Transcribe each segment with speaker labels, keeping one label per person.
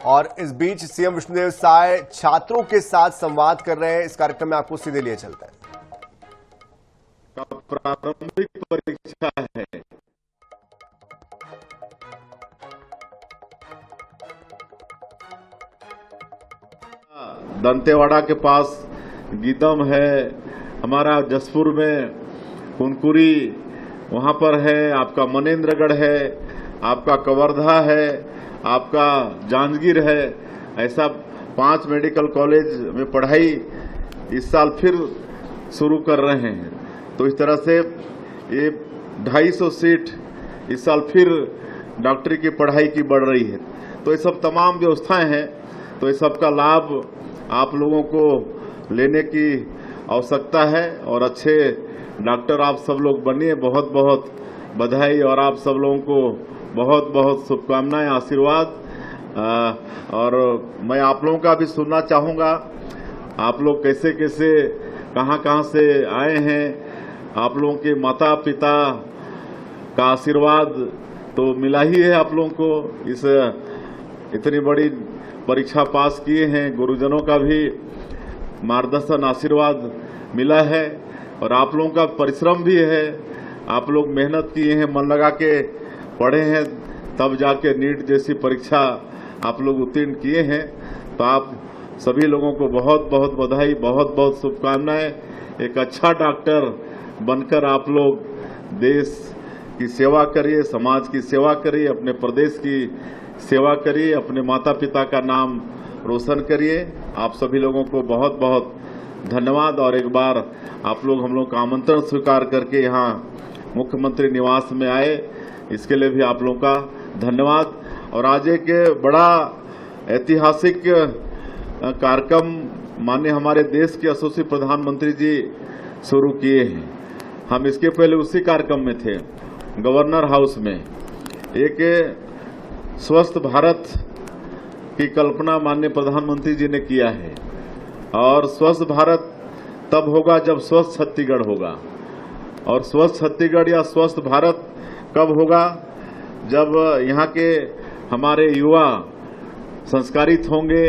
Speaker 1: और इस बीच सीएम विष्णुदेव साय छात्रों के साथ संवाद कर रहे हैं। इस कार्यक्रम में आपको सीधे लिए चलते हैं।
Speaker 2: प्रारंभिक परीक्षा है। दंतेवाड़ा के पास गीदम है, हमारा जसपुर में कुनकुरी वहां पर है, आपका मनेन्द्रगढ़ है, आपका कवर्धा है, आपका जांजगीर है। ऐसा 5 मेडिकल कॉलेज में पढ़ाई इस साल फिर शुरू कर रहे हैं। तो इस तरह से ये 250 सीट इस साल फिर डॉक्टरी की पढ़ाई की बढ़ रही है। तो ये सब तमाम व्यवस्थाएं हैं, तो ये सबका लाभ आप लोगों को लेने की आवश्यकता है और अच्छे डॉक्टर आप सब लोग बनिए। बहुत बहुत बधाई और आप सब लोगों को बहुत बहुत शुभकामनाएं, आशीर्वाद। और मैं आप लोगों का भी सुनना चाहूँगा, आप लोग कैसे कैसे कहाँ से आए हैं। आप लोगों के माता पिता का आशीर्वाद तो मिला ही है आप लोगों को, इस इतनी बड़ी परीक्षा पास किए हैं। गुरुजनों का भी मार्गदर्शन आशीर्वाद मिला है और आप लोगों का परिश्रम भी है। आप लोग मेहनत किए हैं, मन लगा के पढ़े हैं, तब जाके नीट जैसी परीक्षा आप लोग उत्तीर्ण किए हैं। तो आप सभी लोगों को बहुत बहुत बधाई, बहुत बहुत शुभकामनाएं। एक अच्छा डॉक्टर बनकर आप लोग देश की सेवा करिए, समाज की सेवा करिए, अपने प्रदेश की सेवा करिए, अपने माता पिता का नाम रोशन करिए। आप सभी लोगों को बहुत बहुत धन्यवाद। और एक बार आप लोग हम लोग का आमंत्रण स्वीकार करके यहाँ मुख्यमंत्री निवास में आए, इसके लिए भी आप लोगों का धन्यवाद। और आज एक बड़ा ऐतिहासिक कार्यक्रम माननीय हमारे देश के यशस्वी प्रधानमंत्री जी शुरू किए हैं। हम इसके पहले उसी कार्यक्रम में थे, गवर्नर हाउस में। एक स्वस्थ भारत की कल्पना माननीय प्रधानमंत्री जी ने किया है और स्वस्थ भारत तब होगा जब स्वस्थ छत्तीसगढ़ होगा। और स्वस्थ छत्तीसगढ़ या स्वस्थ भारत कब होगा? जब यहाँ के हमारे युवा संस्कारित होंगे,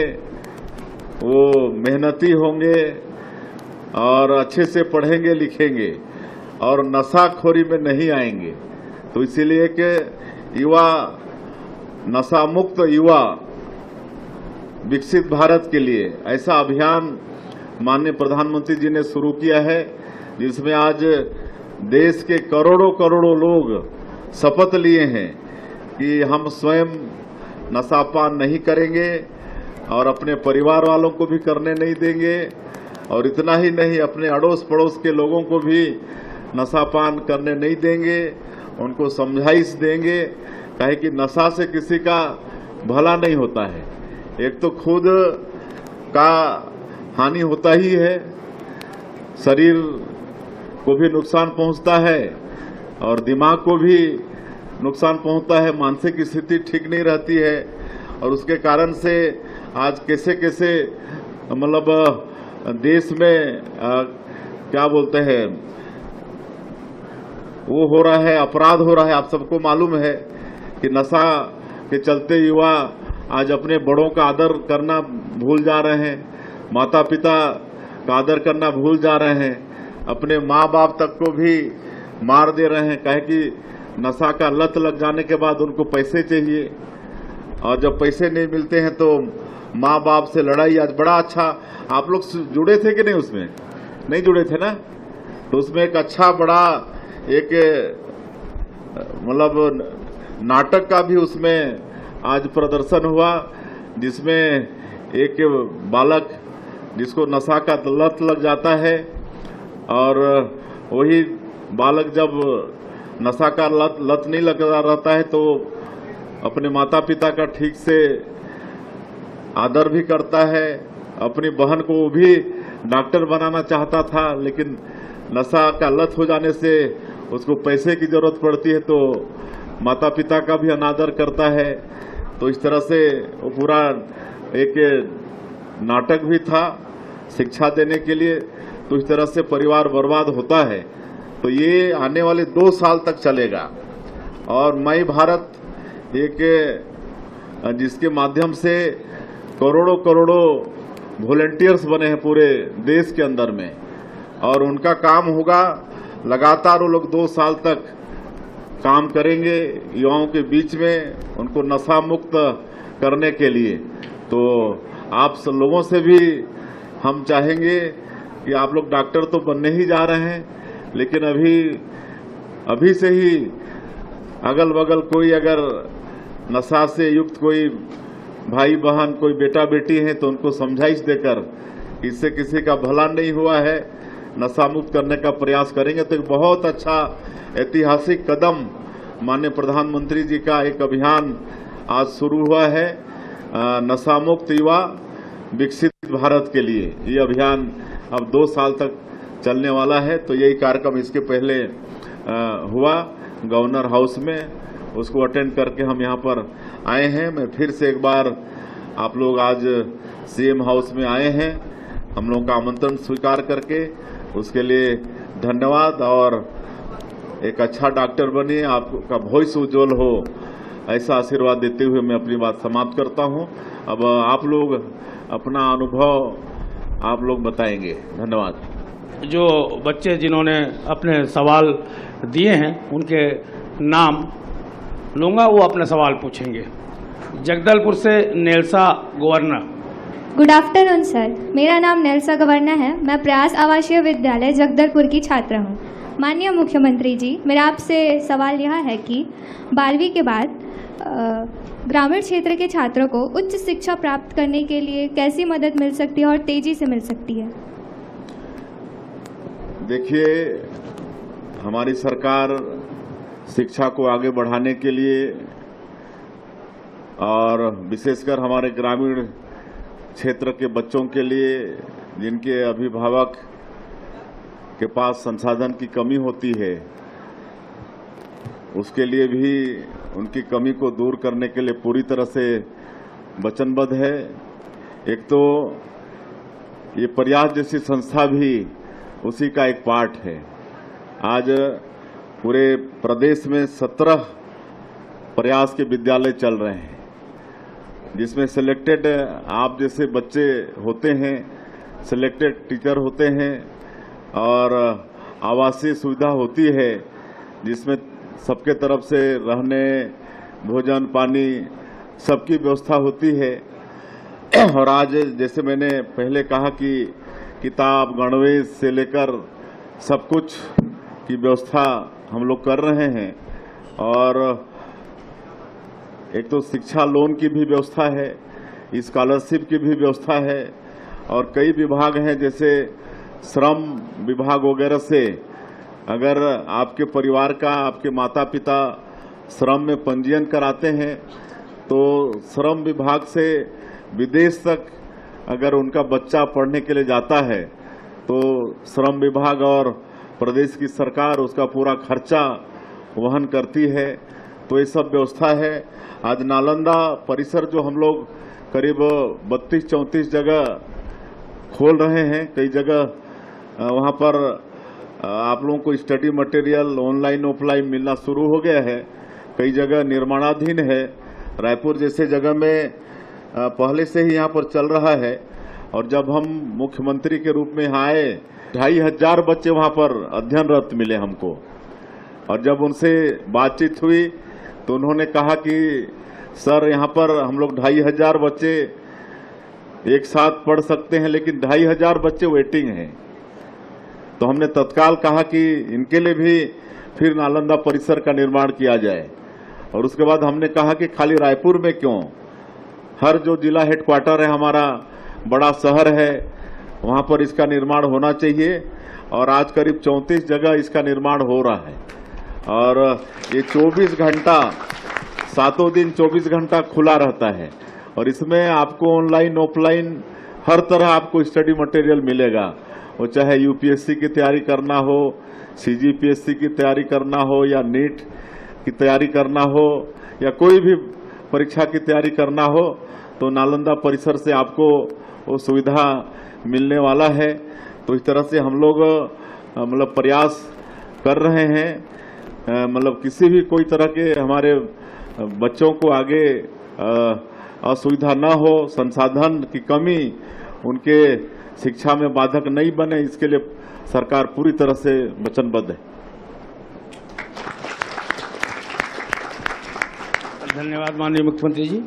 Speaker 2: वो मेहनती होंगे और अच्छे से पढ़ेंगे लिखेंगे और नशाखोरी में नहीं आएंगे। तो इसीलिए कि युवा नशा मुक्त युवा विकसित भारत के लिए ऐसा अभियान माननीय प्रधानमंत्री जी ने शुरू किया है, जिसमें आज देश के करोड़ों करोड़ों लोग शपथ लिए हैं कि हम स्वयं नशापान नहीं करेंगे और अपने परिवार वालों को भी करने नहीं देंगे। और इतना ही नहीं, अपने अड़ोस पड़ोस के लोगों को भी नशापान करने नहीं देंगे, उनको समझाइश देंगे। कहे कि नशा से किसी का भला नहीं होता है, एक तो खुद का हानि होता ही है, शरीर को भी नुकसान पहुंचता है और दिमाग को भी नुकसान पहुंचता है, मानसिक स्थिति ठीक नहीं रहती है। और उसके कारण से आज कैसे कैसे मतलब देश में क्या बोलते हैं वो हो रहा है, अपराध हो रहा है। आप सबको मालूम है कि नशा के चलते युवा आज अपने बड़ों का आदर करना भूल जा रहे हैं, माता पिता का आदर करना भूल जा रहे हैं, अपने माँ बाप तक को भी मार दे रहे हैं। कहे कि नशा का लत लग जाने के बाद उनको पैसे चाहिए और जब पैसे नहीं मिलते हैं तो माँ बाप से लड़ाई। आज बड़ा अच्छा, आप लोग जुड़े थे कि नहीं? उसमें नहीं जुड़े थे ना? तो उसमें एक अच्छा बड़ा एक मतलब नाटक का भी उसमें आज प्रदर्शन हुआ, जिसमें एक बालक जिसको नशा का लत लग जाता है और वही बालक जब नशा का लत नहीं लग रहता है तो अपने माता पिता का ठीक से आदर भी करता है। अपनी बहन को भी डॉक्टर बनाना चाहता था, लेकिन नशा का लत हो जाने से उसको पैसे की जरूरत पड़ती है तो माता पिता का भी अनादर करता है। तो इस तरह से वो पूरा एक नाटक भी था शिक्षा देने के लिए। तो इस तरह से परिवार बर्बाद होता है। तो ये आने वाले 2 साल तक चलेगा। और मई भारत एक जिसके माध्यम से करोड़ों करोड़ों वॉलंटियर्स बने हैं पूरे देश के अंदर में, और उनका काम होगा लगातार वो लोग 2 साल तक काम करेंगे युवाओं के बीच में, उनको नशा मुक्त करने के लिए। तो आप सब लोगों से भी हम चाहेंगे कि आप लोग डॉक्टर तो बनने ही जा रहे हैं, लेकिन अभी से ही अगल बगल कोई अगर नशा से युक्त कोई भाई बहन, कोई बेटा बेटी है तो उनको समझाइश देकर इससे किसी का भला नहीं हुआ है, नशा मुक्त करने का प्रयास करेंगे। तो एक बहुत अच्छा ऐतिहासिक कदम माननीय प्रधानमंत्री जी का एक अभियान आज शुरू हुआ है, नशा मुक्त युवा विकसित भारत के लिए। ये अभियान अब 2 साल तक चलने वाला है। तो यही कार्यक्रम इसके पहले हुआ गवर्नर हाउस में, उसको अटेंड करके हम यहाँ पर आए हैं। मैं फिर से एक बार आप लोग आज सीएम हाउस में आए हैं, हम लोगों का आमंत्रण स्वीकार करके, उसके लिए धन्यवाद। और एक अच्छा डॉक्टर बनिए, आपका भविष्य उज्जवल हो, ऐसा आशीर्वाद देते हुए मैं अपनी बात समाप्त करता हूं। अब आप लोग अपना अनुभव आप लोग बताएंगे। धन्यवाद।
Speaker 3: जो बच्चे जिन्होंने अपने सवाल दिए हैं उनके नाम लूंगा, वो अपने सवाल पूछेंगे। जगदलपुर से नेल्सा गवर्ना।
Speaker 4: गुड आफ्टरनून सर, मेरा नाम नेल्सा गवर्ना है। मैं प्रयास आवासीय विद्यालय जगदलपुर की छात्रा हूँ। माननीय मुख्यमंत्री जी, मेरा आपसे सवाल यह है कि 12वीं के बाद ग्रामीण क्षेत्र के छात्रों को उच्च शिक्षा प्राप्त करने के लिए कैसी मदद मिल सकती है और तेजी से मिल सकती है?
Speaker 2: देखिए, हमारी सरकार शिक्षा को आगे बढ़ाने के लिए और विशेषकर हमारे ग्रामीण क्षेत्र के बच्चों के लिए जिनके अभिभावक के पास संसाधन की कमी होती है, उसके लिए भी उनकी कमी को दूर करने के लिए पूरी तरह से वचनबद्ध है। एक तो ये प्रयास जैसी संस्था भी उसी का एक पार्ट है। आज पूरे प्रदेश में 17 प्रयास के विद्यालय चल रहे हैं, जिसमें सिलेक्टेड आप जैसे बच्चे होते हैं, सिलेक्टेड टीचर होते हैं और आवासीय सुविधा होती है, जिसमें सबके तरफ से रहने, भोजन, पानी सबकी व्यवस्था होती है। और आज जैसे मैंने पहले कहा कि किताब, गणवेश से लेकर सब कुछ की व्यवस्था हम लोग कर रहे हैं। और एक तो शिक्षा लोन की भी व्यवस्था है, स्कॉलरशिप की भी व्यवस्था है, और कई विभाग हैं जैसे श्रम विभाग वगैरह से अगर आपके परिवार का, आपके माता पिता श्रम में पंजीयन कराते हैं तो श्रम विभाग से विदेश तक अगर उनका बच्चा पढ़ने के लिए जाता है तो श्रम विभाग और प्रदेश की सरकार उसका पूरा खर्चा वहन करती है। तो ये सब व्यवस्था है। आज नालंदा परिसर जो हम लोग करीब 32-34 जगह खोल रहे हैं, कई जगह वहाँ पर आप लोगों को स्टडी मटेरियल ऑनलाइन ऑफलाइन मिलना शुरू हो गया है, कई जगह निर्माणाधीन है। रायपुर जैसे जगह में पहले से ही यहाँ पर चल रहा है। और जब हम मुख्यमंत्री के रूप में यहाँ आए, 2500 बच्चे वहाँ पर अध्ययनरत मिले हमको। और जब उनसे बातचीत हुई तो उन्होंने कहा कि सर, यहाँ पर हम लोग 2500 बच्चे एक साथ पढ़ सकते हैं, लेकिन 2500 बच्चे वेटिंग हैं। तो हमने तत्काल कहा कि इनके लिए भी फिर नालंदा परिसर का निर्माण किया जाए। और उसके बाद हमने कहा कि खाली रायपुर में क्यों, हर जो जिला हेडक्वार्टर है, हमारा बड़ा शहर है, वहां पर इसका निर्माण होना चाहिए। और आज करीब 34 जगह इसका निर्माण हो रहा है। और ये 24 घंटा, 7 दिन 24 घंटा खुला रहता है। और इसमें आपको ऑनलाइन ऑफलाइन हर तरह आपको स्टडी मटेरियल मिलेगा। वो चाहे यूपीएससी की तैयारी करना हो, सीजीपीएससी की तैयारी करना हो, या नीट की तैयारी करना हो, या कोई भी परीक्षा की तैयारी करना हो, तो नालंदा परिसर से आपको वो सुविधा मिलने वाला है। तो इस तरह से हम लोग मतलब प्रयास कर रहे हैं, मतलब किसी भी कोई तरह के हमारे बच्चों को आगे असुविधा न हो, संसाधन की कमी उनके शिक्षा में बाधक नहीं बने, इसके लिए सरकार पूरी तरह से वचनबद्ध है।
Speaker 3: धन्यवाद माननीय मुख्यमंत्री जी।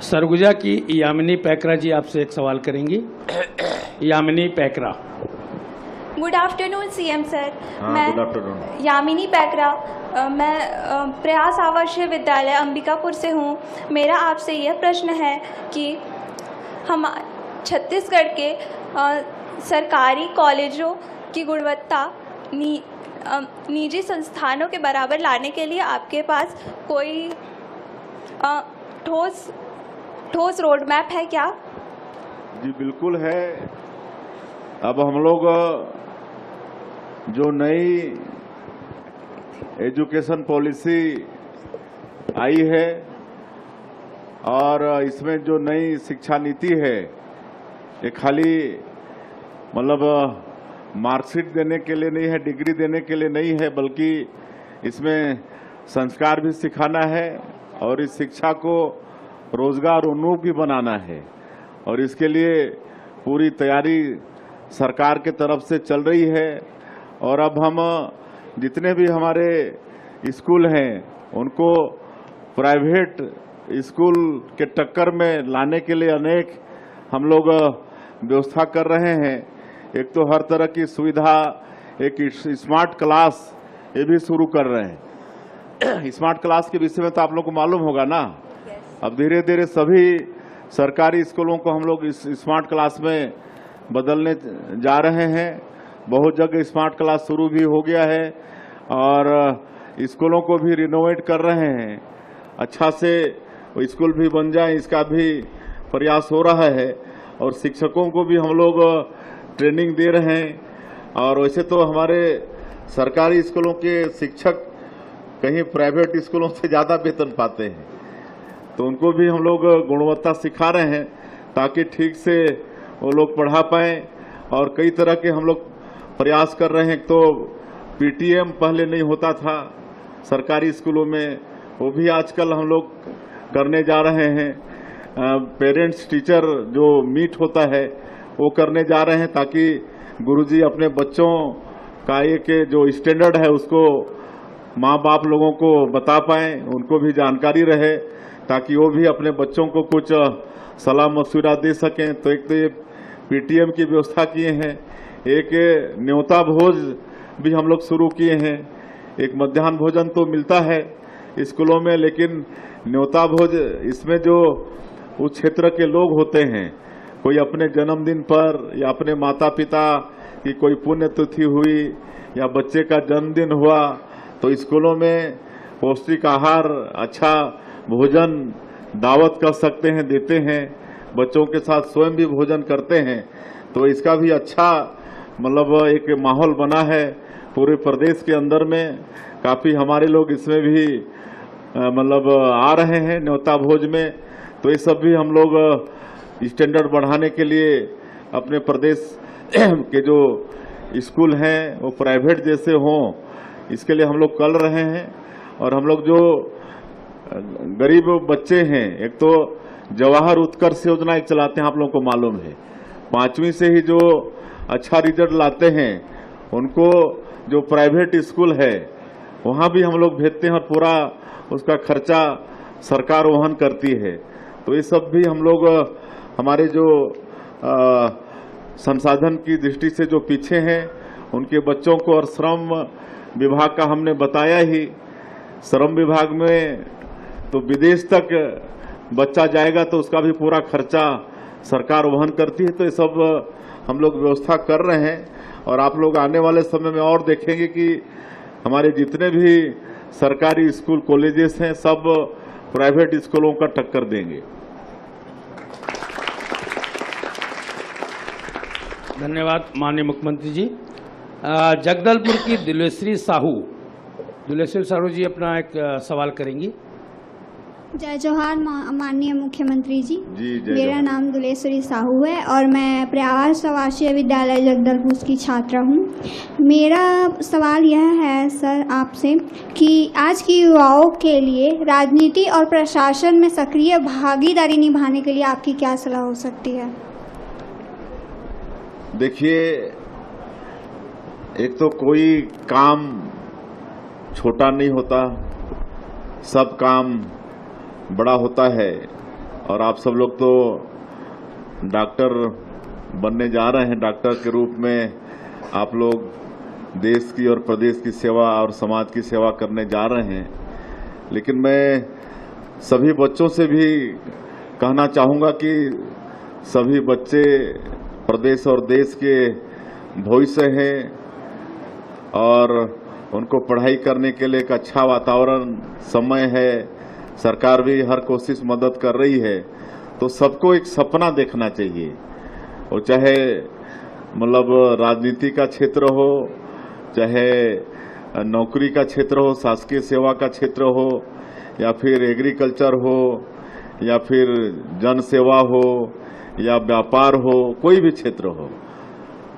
Speaker 3: सरगुजा की यामिनी पैकरा जी आपसे एक सवाल करेंगी। Yamini Paikra.
Speaker 5: Good afternoon CM sir. मैं
Speaker 2: गुड आफ्टरनून।
Speaker 5: यामिनी पैकरा, मैं प्रयास आवासीय विद्यालय अंबिकापुर से हूँ। मेरा आपसे यह प्रश्न है कि हम छत्तीसगढ़ के सरकारी कॉलेजों की गुणवत्ता निजी संस्थानों के बराबर लाने के लिए आपके पास कोई ठोस रोड मैप है क्या?
Speaker 2: जी बिल्कुल है। अब हम लोग जो नई एजुकेशन पॉलिसी आई है और इसमें जो नई शिक्षा नीति है, ये खाली मतलब मार्कशीट देने के लिए नहीं है, डिग्री देने के लिए नहीं है, बल्कि इसमें संस्कार भी सिखाना है और इस शिक्षा को रोजगार उन्मुख भी बनाना है। और इसके लिए पूरी तैयारी सरकार के तरफ से चल रही है। और अब हम जितने भी हमारे स्कूल हैं उनको प्राइवेट स्कूल के टक्कर में लाने के लिए अनेक हम लोग व्यवस्था कर रहे हैं। एक तो हर तरह की सुविधा, एक स्मार्ट क्लास ये भी शुरू कर रहे हैं। स्मार्ट क्लास के विषय में तो आप लोग को मालूम होगा ना। अब धीरे धीरे सभी सरकारी स्कूलों को हम लोग इस स्मार्ट क्लास में बदलने जा रहे हैं। बहुत जगह स्मार्ट क्लास शुरू भी हो गया है और स्कूलों को भी रिनोवेट कर रहे हैं। अच्छा से स्कूल भी बन जाए, इसका भी प्रयास हो रहा है। और शिक्षकों को भी हम लोग ट्रेनिंग दे रहे हैं। और वैसे तो हमारे सरकारी स्कूलों के शिक्षक कहीं प्राइवेट स्कूलों से ज़्यादा वेतन पाते हैं, तो उनको भी हम लोग गुणवत्ता सिखा रहे हैं ताकि ठीक से वो लोग पढ़ा पाएं। और कई तरह के हम लोग प्रयास कर रहे हैं। तो पीटीएम पहले नहीं होता था सरकारी स्कूलों में, वो भी आजकल हम लोग करने जा रहे हैं। पेरेंट्स टीचर जो मीट होता है वो करने जा रहे हैं ताकि गुरुजी अपने बच्चों का एक जो स्टैंडर्ड है उसको माँ बाप लोगों को बता पाएं, उनको भी जानकारी रहे ताकि वो भी अपने बच्चों को कुछ सलाह मशवरा दे सकें। तो एक तो ये पीटीएम की व्यवस्था किए हैं, एक न्योता भोज भी हम लोग शुरू किए हैं। एक मध्याह्न भोजन तो मिलता है स्कूलों में, लेकिन न्योता भोज इसमें जो उस क्षेत्र के लोग होते हैं, कोई अपने जन्मदिन पर या अपने माता पिता की कोई पुण्यतिथि हुई या बच्चे का जन्मदिन हुआ, तो स्कूलों में पौष्टिक आहार, अच्छा भोजन दावत कर सकते हैं, देते हैं। बच्चों के साथ स्वयं भी भोजन करते हैं। तो इसका भी अच्छा मतलब एक माहौल बना है पूरे प्रदेश के अंदर में। काफ़ी हमारे लोग इसमें भी मतलब आ रहे हैं न्योता भोज में। तो ये सब भी हम लोग स्टैंडर्ड बढ़ाने के लिए अपने प्रदेश के जो स्कूल हैं वो प्राइवेट जैसे हों, इसके लिए हम लोग कर रहे हैं। और हम लोग जो गरीब बच्चे हैं, एक तो जवाहर उत्कर्ष योजना एक चलाते हैं, आप लोगों को मालूम है। 5वीं से ही जो अच्छा रिजल्ट लाते हैं उनको जो प्राइवेट स्कूल है वहाँ भी हम लोग भेजते हैं और पूरा उसका खर्चा सरकार वहन करती है। तो ये सब भी हम लोग हमारे जो संसाधन की दृष्टि से जो पीछे हैं उनके बच्चों को, और श्रम विभाग का हमने बताया ही, श्रम विभाग में तो विदेश तक बच्चा जाएगा तो उसका भी पूरा खर्चा सरकार वहन करती है। तो ये सब हम लोग व्यवस्था कर रहे हैं। और आप लोग आने वाले समय में और देखेंगे कि हमारे जितने भी सरकारी स्कूल कॉलेजेस हैं सब प्राइवेट स्कूलों का टक्कर देंगे।
Speaker 3: धन्यवाद माननीय मुख्यमंत्री जी। जगदलपुर की दिलेश्वरी साहू जी अपना एक सवाल करेंगी।
Speaker 6: जय जोहार माननीय मुख्यमंत्री जी।
Speaker 2: जय
Speaker 6: मेरा
Speaker 2: जोहार।
Speaker 6: नाम दुलेश्वरी साहू है और मैं प्रयास आवासीय विद्यालय जगदलपुर की छात्रा हूँ। मेरा सवाल यह है सर आपसे कि आज की युवाओं के लिए राजनीति और प्रशासन में सक्रिय भागीदारी निभाने के लिए आपकी क्या सलाह हो सकती है?
Speaker 2: देखिए, एक तो कोई काम छोटा नहीं होता, सब काम बड़ा होता है। और आप सब लोग तो डॉक्टर बनने जा रहे हैं। डॉक्टर के रूप में आप लोग देश की और प्रदेश की सेवा और समाज की सेवा करने जा रहे हैं। लेकिन मैं सभी बच्चों से भी कहना चाहूँगा कि सभी बच्चे प्रदेश और देश के भविष्य हैं और उनको पढ़ाई करने के लिए एक अच्छा वातावरण समय है। सरकार भी हर कोशिश मदद कर रही है। तो सबको एक सपना देखना चाहिए, और चाहे मतलब राजनीति का क्षेत्र हो, चाहे नौकरी का क्षेत्र हो, शासकीय सेवा का क्षेत्र हो, या फिर एग्रीकल्चर हो, या फिर जन सेवा हो, या व्यापार हो, कोई भी क्षेत्र हो।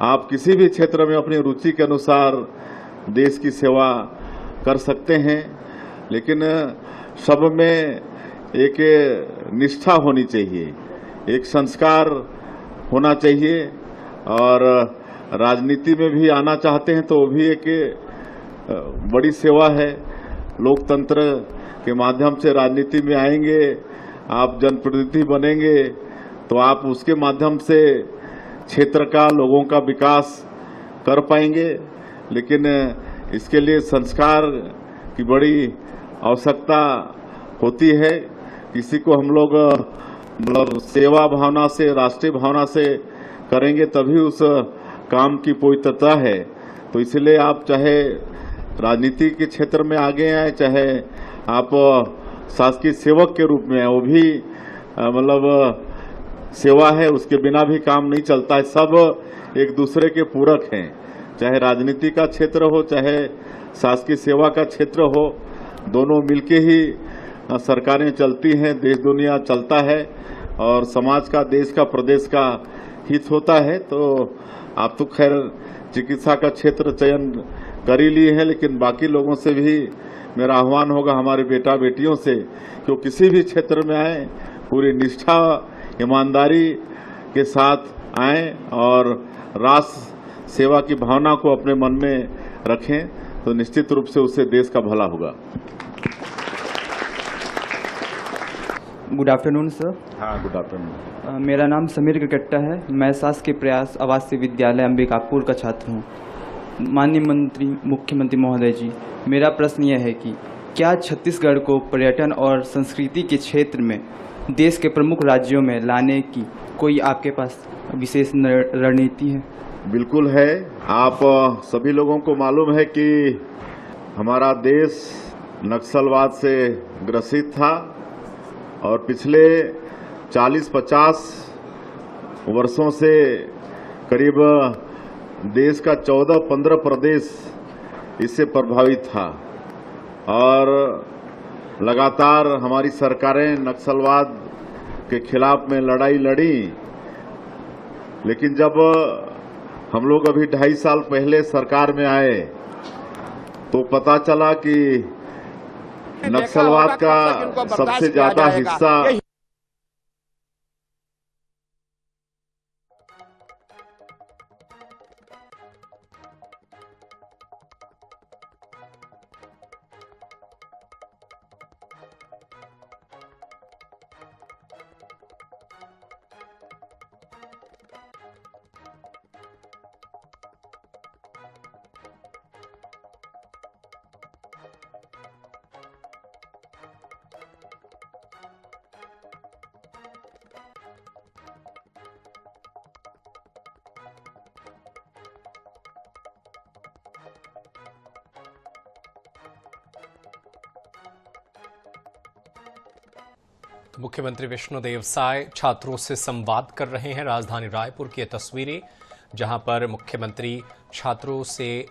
Speaker 2: आप किसी भी क्षेत्र में अपनी रुचि के अनुसार देश की सेवा कर सकते हैं। लेकिन सब में एक निष्ठा होनी चाहिए, एक संस्कार होना चाहिए। और राजनीति में भी आना चाहते हैं तो वो भी एक बड़ी सेवा है। लोकतंत्र के माध्यम से राजनीति में आएंगे, आप जनप्रतिनिधि बनेंगे तो आप उसके माध्यम से क्षेत्र का, लोगों का विकास कर पाएंगे। लेकिन इसके लिए संस्कार की बड़ी आवश्यकता होती है। किसी को हम लोग मतलब सेवा भावना से, राष्ट्रीय भावना से करेंगे तभी उस काम की पवित्रता है। तो इसलिए आप चाहे राजनीति के क्षेत्र में आगे आए, चाहे आप शासकीय सेवक के रूप में आए, वो भी मतलब सेवा है, उसके बिना भी काम नहीं चलता है। सब एक दूसरे के पूरक हैं, चाहे राजनीति का क्षेत्र हो, चाहे शासकीय सेवा का क्षेत्र हो। दोनों मिलके ही सरकारें चलती हैं, देश दुनिया चलता है, और समाज का, देश का, प्रदेश का हित होता है। तो आप तो खैर चिकित्सा का क्षेत्र चयन कर ही लिए हैं, लेकिन बाकी लोगों से भी मेरा आह्वान होगा, हमारे बेटा बेटियों से, कि वो किसी भी क्षेत्र में आए पूरी निष्ठा, ईमानदारी के साथ आएं और राष्ट्र सेवा की भावना को अपने मन में रखें, तो निश्चित रूप से उससे देश का भला होगा।
Speaker 7: Good afternoon sir.
Speaker 2: हाँ, गुड आफ्टरनून।
Speaker 7: मेरा नाम समीर ककट्टा है। मैं शासकीय प्रयास आवासीय विद्यालय अंबिकापुर का छात्र हूँ। माननीय मुख्यमंत्री महोदय जी, मेरा प्रश्न यह है कि क्या छत्तीसगढ़ को पर्यटन और संस्कृति के क्षेत्र में देश के प्रमुख राज्यों में लाने की कोई आपके पास विशेष रणनीति है?
Speaker 2: बिल्कुल है। आप सभी लोगों को मालूम है कि हमारा देश नक्सलवाद से ग्रसित था और पिछले 40-50 वर्षों से करीब देश का 14-15 प्रदेश इससे प्रभावित था, और लगातार हमारी सरकारें नक्सलवाद के खिलाफ में लड़ाई लड़ी। लेकिन जब हम लोग अभी 2.5 साल पहले सरकार में आए तो पता चला कि नक्सलवाद का सबसे ज्यादा हिस्सा
Speaker 8: तो मुख्यमंत्री विष्णुदेव साय छात्रों से संवाद कर रहे हैं। राजधानी रायपुर की ये तस्वीरें, जहां पर मुख्यमंत्री छात्रों से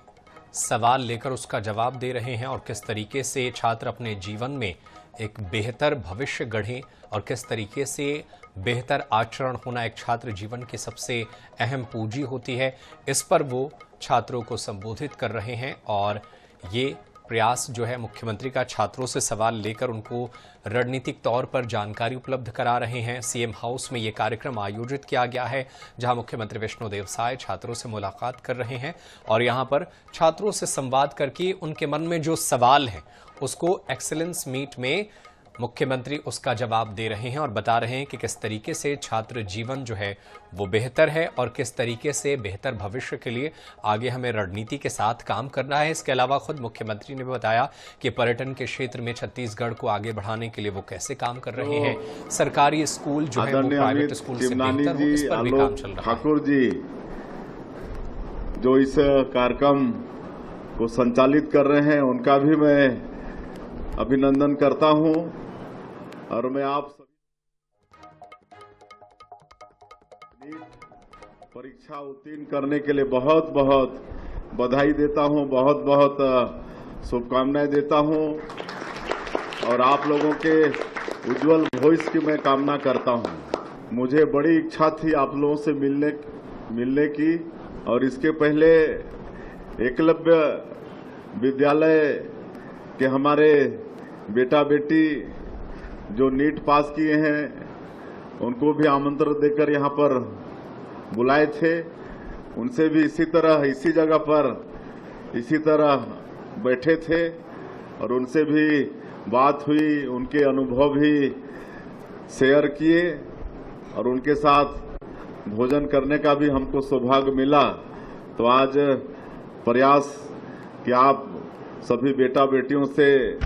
Speaker 8: सवाल लेकर उसका जवाब दे रहे हैं और किस तरीके से छात्र अपने जीवन में एक बेहतर भविष्य गढ़ें और किस तरीके से बेहतर आचरण होना एक छात्र जीवन की सबसे अहम पूंजी होती है, इस पर वो छात्रों को संबोधित कर रहे हैं। और ये प्रयास जो है मुख्यमंत्री का छात्रों से सवाल लेकर उनको रणनीतिक तौर पर जानकारी उपलब्ध करा रहे हैं। सीएम हाउस में ये कार्यक्रम आयोजित किया गया है, जहां मुख्यमंत्री विष्णुदेव साय छात्रों से मुलाकात कर रहे हैं और यहां पर छात्रों से संवाद करके उनके मन में जो सवाल हैं उसको एक्सीलेंस मीट में मुख्यमंत्री उसका जवाब दे रहे हैं और बता रहे हैं कि किस तरीके से छात्र जीवन जो है वो बेहतर है और किस तरीके से बेहतर भविष्य के लिए आगे हमें रणनीति के साथ काम करना है। इसके अलावा खुद मुख्यमंत्री ने बताया कि पर्यटन के क्षेत्र में छत्तीसगढ़ को आगे बढ़ाने के लिए वो कैसे काम कर रहे हैं, सरकारी स्कूल जो है वो प्राइवेट स्कूल से बेहतर हो, इस पर भी काम चल रहा है।
Speaker 2: ठाकुर जी जो इस कार्यक्रम को संचालित कर रहे हैं उनका भी मैं अभिनंदन करता हूं और मैं आप सभी परीक्षा उत्तीर्ण करने के लिए बहुत बहुत बधाई देता हूं, बहुत बहुत शुभकामनाएं देता हूं और आप लोगों के उज्जवल भविष्य की मैं कामना करता हूं। मुझे बड़ी इच्छा थी आप लोगों से मिलने की और इसके पहले एकलव्य विद्यालय के हमारे बेटा बेटी जो नीट पास किए हैं उनको भी आमंत्रण देकर यहाँ पर बुलाए थे। उनसे भी इसी तरह इसी जगह पर इसी तरह बैठे थे और उनसे भी बात हुई, उनके अनुभव भी शेयर किए और उनके साथ भोजन करने का भी हमको सौभाग्य मिला। तो आज प्रयास कि आप सभी बेटा बेटियों से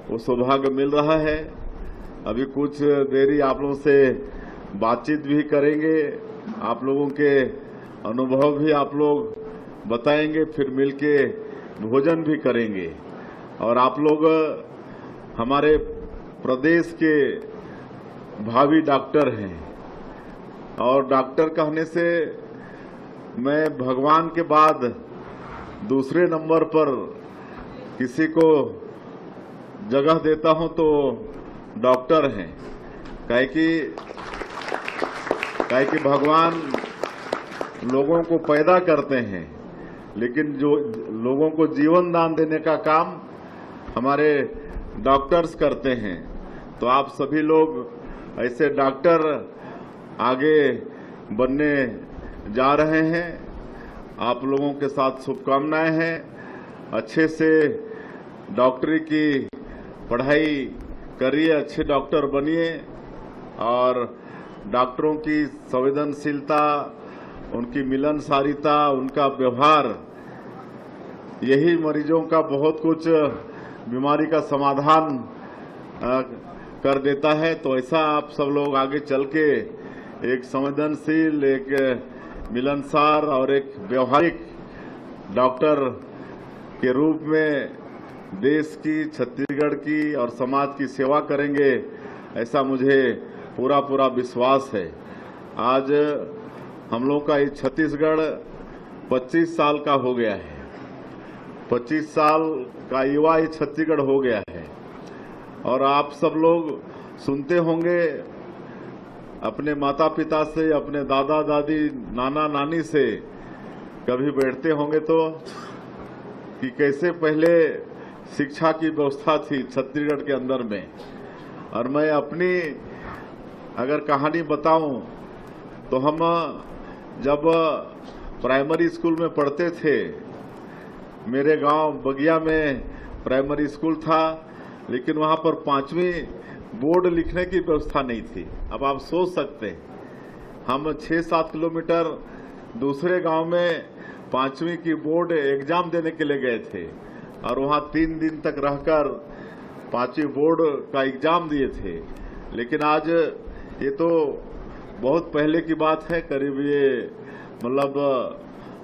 Speaker 2: वो सौभाग्य मिल रहा है। अभी कुछ देरी आप लोगों से बातचीत भी करेंगे, आप लोगों के अनुभव भी आप लोग बताएंगे, फिर मिलके भोजन भी करेंगे। और आप लोग हमारे प्रदेश के भावी डॉक्टर हैं और डॉक्टर कहने से मैं भगवान के बाद दूसरे नंबर पर किसी को जगह देता हूं तो डॉक्टर हैं। काहे कि भगवान लोगों को पैदा करते हैं लेकिन जो लोगों को जीवन दान देने का काम हमारे डॉक्टर्स करते हैं। तो आप सभी लोग ऐसे डॉक्टर आगे बनने जा रहे हैं। आप लोगों के साथ शुभकामनाएं हैं। अच्छे से डॉक्टरी की पढ़ाई करिए, अच्छे डॉक्टर बनिए और डॉक्टरों की संवेदनशीलता, उनकी मिलनसारिता, उनका व्यवहार, यही मरीजों का बहुत कुछ बीमारी का समाधान कर देता है। तो ऐसा आप सब लोग आगे चल के एक संवेदनशील, एक मिलनसार और एक व्यवहारिक डॉक्टर के रूप में देश की, छत्तीसगढ़ की और समाज की सेवा करेंगे, ऐसा मुझे पूरा विश्वास है। आज हम लोग का ये छत्तीसगढ़ 25 साल का हो गया है। 25 साल का युवा ये छत्तीसगढ़ हो गया है और आप सब लोग सुनते होंगे अपने माता पिता से, अपने दादा दादी, नाना नानी से कभी बैठते होंगे तो कि कैसे पहले शिक्षा की व्यवस्था थी छत्तीसगढ़ के अंदर में। और मैं अपनी अगर कहानी बताऊं तो हम जब प्राइमरी स्कूल में पढ़ते थे, मेरे गांव बगिया में प्राइमरी स्कूल था लेकिन वहां पर 5वीं बोर्ड लिखने की व्यवस्था नहीं थी। अब आप सोच सकते हैं, हम 6-7 किलोमीटर दूसरे गांव में 5वीं की बोर्ड एग्जाम देने के लिए गए थे और वहां 3 दिन तक रहकर 5वीं बोर्ड का एग्जाम दिए थे। लेकिन आज ये तो बहुत पहले की बात है, करीब ये मतलब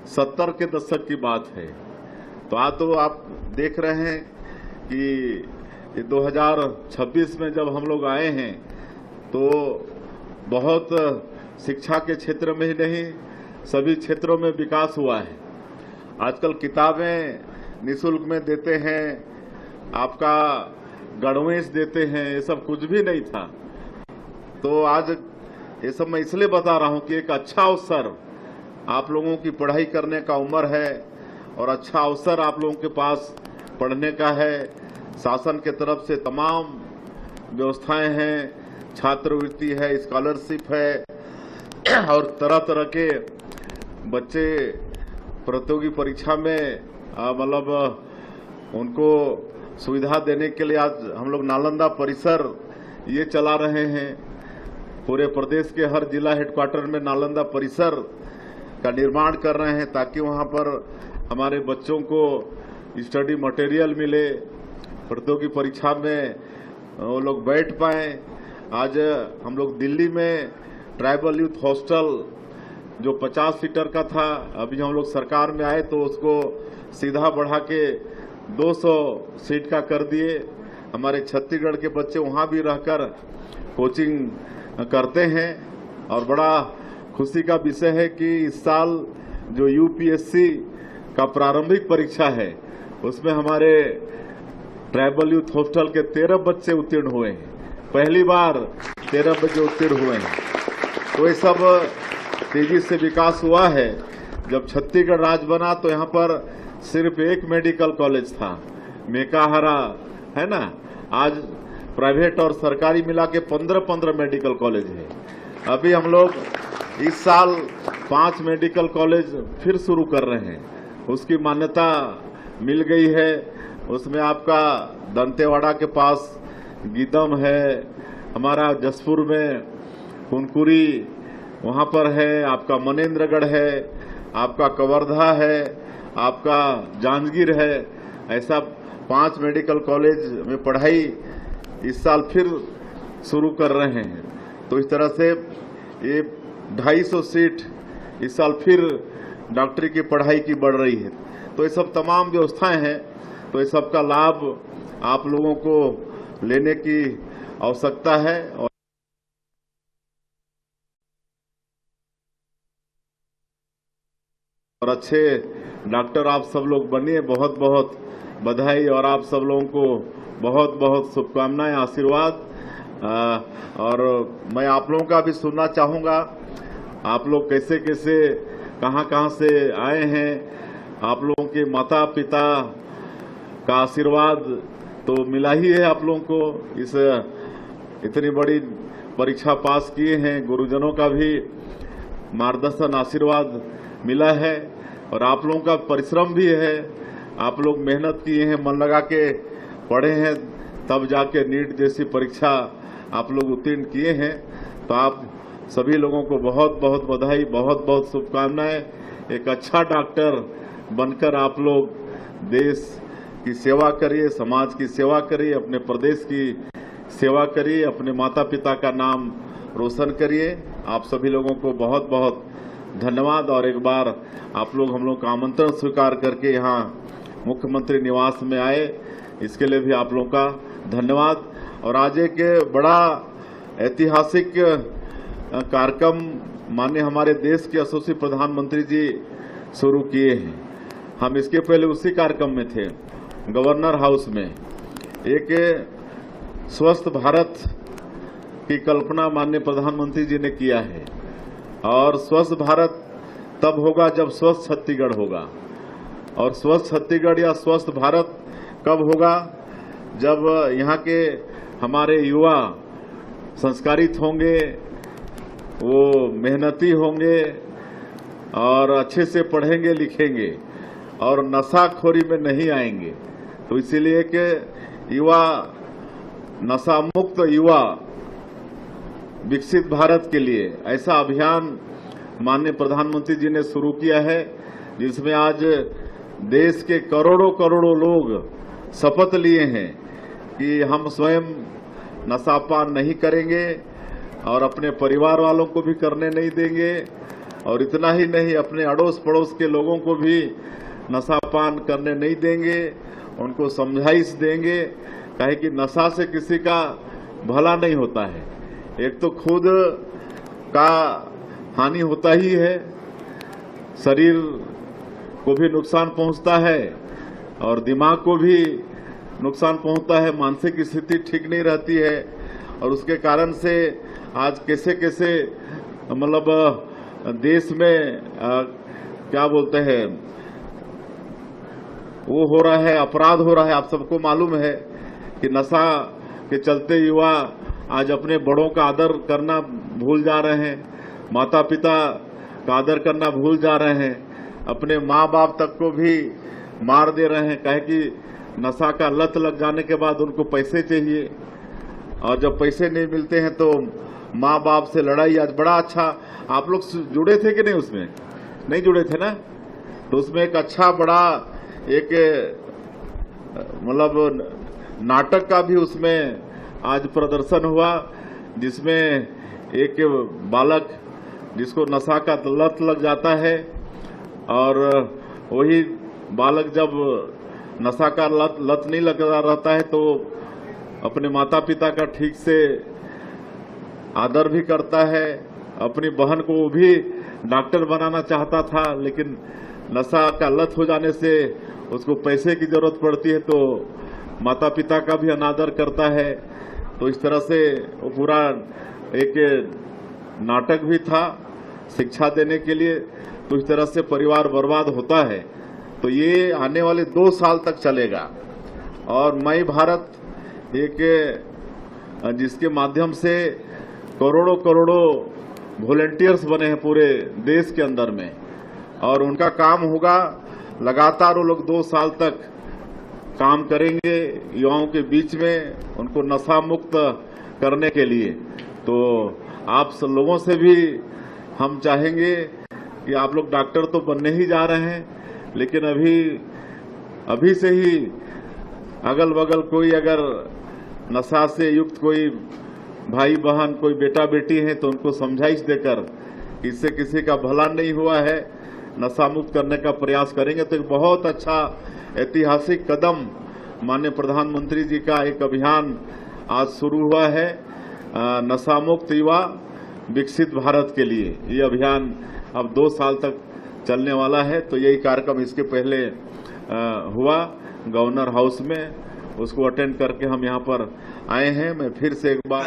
Speaker 2: 70 के दशक की बात है। तो आज तो आप देख रहे हैं कि ये 2026 में जब हम लोग आए हैं तो बहुत शिक्षा के क्षेत्र में ही नहीं, सभी क्षेत्रों में विकास हुआ है। आजकल किताबें निःशुल्क में देते हैं, आपका गणवेश देते हैं, ये सब कुछ भी नहीं था। तो आज ये सब मैं इसलिए बता रहा हूं कि एक अच्छा अवसर, आप लोगों की पढ़ाई करने का उम्र है और अच्छा अवसर आप लोगों के पास पढ़ने का है। शासन के तरफ से तमाम व्यवस्थाएं हैं, छात्रवृत्ति है, स्कॉलरशिप है और तरह तरह के बच्चे प्रतियोगी परीक्षा में मतलब उनको सुविधा देने के लिए आज हम लोग नालंदा परिसर ये चला रहे हैं। पूरे प्रदेश के हर जिला हेडक्वार्टर में नालंदा परिसर का निर्माण कर रहे हैं ताकि वहां पर हमारे बच्चों को स्टडी मटेरियल मिले, प्रतियोगी परीक्षा में वो लोग बैठ पाएं। आज हम लोग दिल्ली में ट्राइबल यूथ हॉस्टल जो 50 सीटर का था, अभी हम लोग सरकार में आए तो उसको सीधा बढ़ा के 200 सीट का कर दिए। हमारे छत्तीसगढ़ के बच्चे वहां भी रहकर कोचिंग करते हैं और बड़ा खुशी का विषय है कि इस साल जो यूपीएससी का प्रारंभिक परीक्षा है उसमें हमारे ट्राइबल यूथ हॉस्टल के 13 बच्चे उत्तीर्ण हुए हैं। पहली बार 13 बच्चे उत्तीर्ण हुए हैं। तो ये सब तेजी से विकास हुआ है। जब छत्तीसगढ़ राज्य बना तो यहाँ पर सिर्फ एक मेडिकल कॉलेज था, मेकाहारा, है ना। आज प्राइवेट और सरकारी मिला के 15 मेडिकल कॉलेज है। अभी हम लोग इस साल 5 मेडिकल कॉलेज फिर शुरू कर रहे हैं, उसकी मान्यता मिल गई है। उसमें आपका दंतेवाड़ा के पास गीदम है, हमारा जसपुर में कुनकुरी वहां पर है, आपका मनेन्द्रगढ़ है, आपका कवर्धा है, आपका जांजगीर है। ऐसा 5 मेडिकल कॉलेज में पढ़ाई इस साल फिर शुरू कर रहे हैं। तो इस तरह से ये 250 सीट इस साल फिर डॉक्टरी की पढ़ाई की बढ़ रही है। तो ये सब तमाम व्यवस्थाएं हैं, तो ये सब का लाभ आप लोगों को लेने की आवश्यकता है। और अच्छे डॉक्टर आप सब लोग बनिए, बहुत बहुत बधाई और आप सब लोगों को बहुत बहुत शुभकामनाएं, आशीर्वाद। और मैं आप लोगों का भी सुनना चाहूँगा, आप लोग कैसे कैसे कहाँ से आए हैं। आप लोगों के माता पिता का आशीर्वाद तो मिला ही है आप लोगों को, इस इतनी बड़ी परीक्षा पास किए हैं। गुरुजनों का भी मार्गदर्शन आशीर्वाद मिला है और आप लोगों का परिश्रम भी है। आप लोग मेहनत किए हैं, मन लगा के पढ़े हैं, तब जाके नीट जैसी परीक्षा आप लोग उत्तीर्ण किए हैं। तो आप सभी लोगों को बहुत बहुत बधाई, बहुत बहुत शुभकामनाएं। एक अच्छा डॉक्टर बनकर आप लोग देश की सेवा करिए, समाज की सेवा करिए, अपने प्रदेश की सेवा करिए, अपने माता पिता का नाम रोशन करिए। आप सभी लोगों को बहुत बहुत धन्यवाद। और एक बार आप लोग हम लोग का आमंत्रण स्वीकार करके यहाँ मुख्यमंत्री निवास में आए, इसके लिए भी आप लोगों का धन्यवाद। और आज एक बड़ा ऐतिहासिक कार्यक्रम माननीय हमारे देश के यशस्वी प्रधानमंत्री जी शुरू किए हैं। हम इसके पहले उसी कार्यक्रम में थे, गवर्नर हाउस में। एक स्वस्थ भारत की कल्पना माननीय प्रधानमंत्री जी ने किया है और स्वस्थ भारत तब होगा जब स्वस्थ छत्तीसगढ़ होगा। और स्वस्थ छत्तीसगढ़ या स्वस्थ भारत कब होगा? जब यहाँ के हमारे युवा संस्कारित होंगे, वो मेहनती होंगे और अच्छे से पढ़ेंगे लिखेंगे और नशाखोरी में नहीं आएंगे। तो इसीलिए कि युवा नशा मुक्त युवा विकसित भारत के लिए ऐसा अभियान माननीय प्रधानमंत्री जी ने शुरू किया है, जिसमें आज देश के करोड़ों करोड़ों लोग शपथ लिए हैं कि हम स्वयं नशापान नहीं करेंगे और अपने परिवार वालों को भी करने नहीं देंगे। और इतना ही नहीं, अपने अड़ोस पड़ोस के लोगों को भी नशापान करने नहीं देंगे, उनको समझाइश देंगे। काहे कि नशा से किसी का भला नहीं होता है। एक तो खुद का हानि होता ही है, शरीर को भी नुकसान पहुंचता है और दिमाग को भी नुकसान पहुंचता है, मानसिक स्थिति ठीक नहीं रहती है और उसके कारण से आज कैसे कैसे मतलब देश में क्या बोलते हैं वो हो रहा है, अपराध हो रहा है। आप सबको मालूम है कि नशा के चलते युवा आज अपने बड़ों का आदर करना भूल जा रहे हैं, माता पिता का आदर करना भूल जा रहे हैं, अपने माँ बाप तक को भी मार दे रहे हैं। कहे कि नशा का लत लग जाने के बाद उनको पैसे चाहिए और जब पैसे नहीं मिलते हैं तो माँ बाप से लड़ाई। आज बड़ा अच्छा, आप लोग जुड़े थे कि नहीं? उसमें नहीं जुड़े थे ना? तो उसमें एक अच्छा बड़ा एक मतलब नाटक का भी उसमें आज प्रदर्शन हुआ, जिसमें एक बालक जिसको नशा का लत लग जाता है और वही बालक जब नशा का लत नहीं लग रहता है तो अपने माता पिता का ठीक से आदर भी करता है। अपनी बहन को वो भी डॉक्टर बनाना चाहता था, लेकिन नशा का लत हो जाने से उसको पैसे की जरूरत पड़ती है तो माता पिता का भी अनादर करता है। तो इस तरह से वो पूरा एक नाटक भी था शिक्षा देने के लिए। तो इस तरह से परिवार बर्बाद होता है। तो ये आने वाले 2 साल तक चलेगा और मई भारत एक जिसके माध्यम से करोड़ों करोड़ों वॉलंटियर्स बने हैं पूरे देश के अंदर में और उनका काम होगा लगातार वो लोग 2 साल तक काम करेंगे युवाओं के बीच में, उनको नशा मुक्त करने के लिए। तो आप सब लोगों से भी हम चाहेंगे कि आप लोग डॉक्टर तो बनने ही जा रहे हैं, लेकिन अभी से ही अगल बगल कोई अगर नशा से युक्त कोई भाई बहन कोई बेटा बेटी है तो उनको समझाइश देकर इससे किसी का भला नहीं हुआ है, नशा मुक्त करने का प्रयास करेंगे। तो एक बहुत अच्छा ऐतिहासिक कदम माननीय प्रधानमंत्री जी का एक अभियान आज शुरू हुआ है नशा मुक्त युवा विकसित भारत के लिए। ये अभियान अब 2 साल तक चलने वाला है। तो यही कार्यक्रम इसके पहले हुआ गवर्नर हाउस में, उसको अटेंड करके हम यहाँ पर आए हैं। मैं फिर से एक बार